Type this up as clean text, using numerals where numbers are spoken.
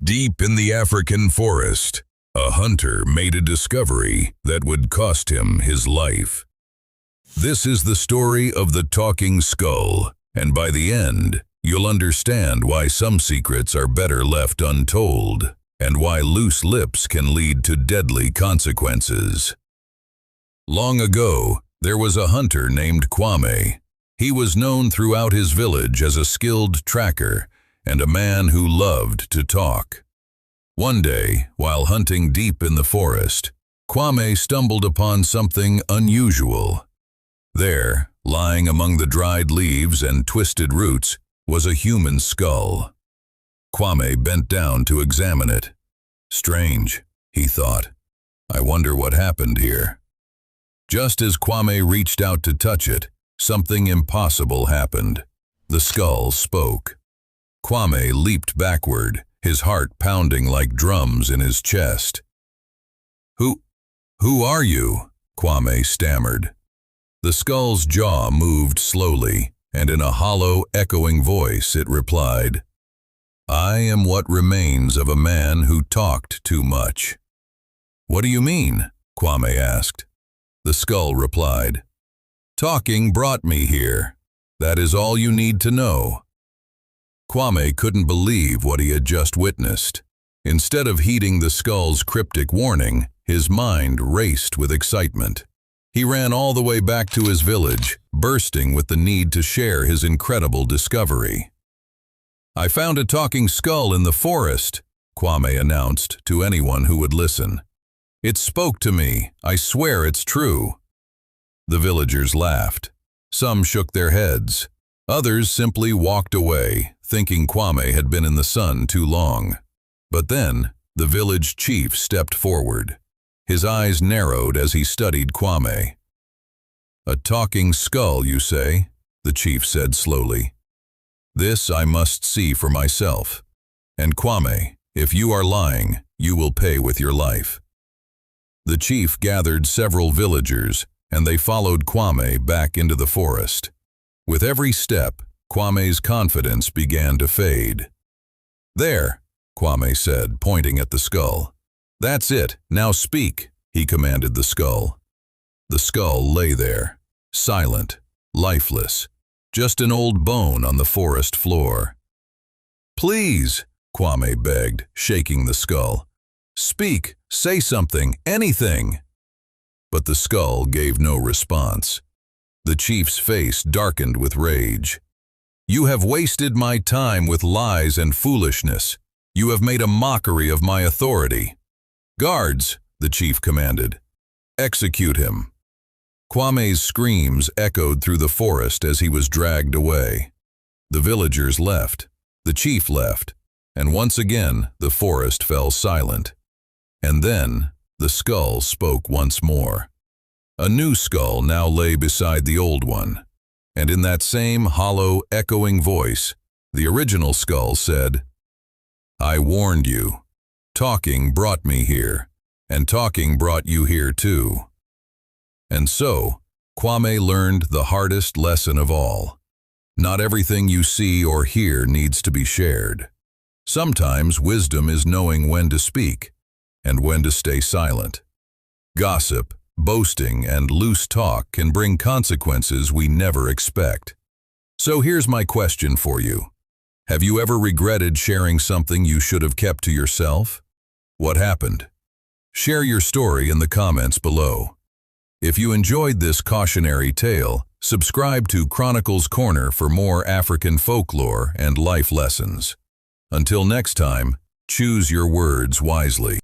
Deep in the African forest, a hunter made a discovery that would cost him his life. This is the story of the talking skull, and by the end, you'll understand why some secrets are better left untold, and why loose lips can lead to deadly consequences. Long ago, there was a hunter named Kwame. He was known throughout his village as a skilled tracker and a man who loved to talk. One day, while hunting deep in the forest, Kwame stumbled upon something unusual. There, lying among the dried leaves and twisted roots, was a human skull. Kwame bent down to examine it. Strange, he thought. I wonder what happened here. Just as Kwame reached out to touch it, something impossible happened. The skull spoke. Kwame leaped backward, his heart pounding like drums in his chest. Who are you?" Kwame stammered. The skull's jaw moved slowly, and in a hollow, echoing voice it replied, "I am what remains of a man who talked too much." "What do you mean?" Kwame asked. The skull replied, "Talking brought me here. That is all you need to know." Kwame couldn't believe what he had just witnessed. Instead of heeding the skull's cryptic warning, his mind raced with excitement. He ran all the way back to his village, bursting with the need to share his incredible discovery. "I found a talking skull in the forest," Kwame announced to anyone who would listen. "It spoke to me. I swear it's true." The villagers laughed. Some shook their heads. Others simply walked away, thinking Kwame had been in the sun too long. But then, the village chief stepped forward. His eyes narrowed as he studied Kwame. "A talking skull, you say?" the chief said slowly. "This I must see for myself. And Kwame, if you are lying, you will pay with your life." The chief gathered several villagers, and they followed Kwame back into the forest. With every step, Kwame's confidence began to fade. "There," Kwame said, pointing at the skull. "That's it, now speak," he commanded the skull. The skull lay there, silent, lifeless, just an old bone on the forest floor. "Please," Kwame begged, shaking the skull. "Speak, say something, anything." But the skull gave no response. The chief's face darkened with rage. "You have wasted my time with lies and foolishness. You have made a mockery of my authority. Guards," the chief commanded. "Execute him." Kwame's screams echoed through the forest as he was dragged away. The villagers left, the chief left, and once again the forest fell silent. And then the skull spoke once more. A new skull now lay beside the old one, and in that same hollow, echoing voice, the original skull said, "I warned you. Talking brought me here, and talking brought you here too." And so, Kwame learned the hardest lesson of all. Not everything you see or hear needs to be shared. Sometimes wisdom is knowing when to speak, and when to stay silent. Gossip, boasting, and loose talk can bring consequences we never expect. So here's my question for you. Have you ever regretted sharing something you should have kept to yourself? What happened? Share your story in the comments below. If you enjoyed this cautionary tale, subscribe to Chronicles Corner for more African folklore and life lessons. Until next time, choose your words wisely.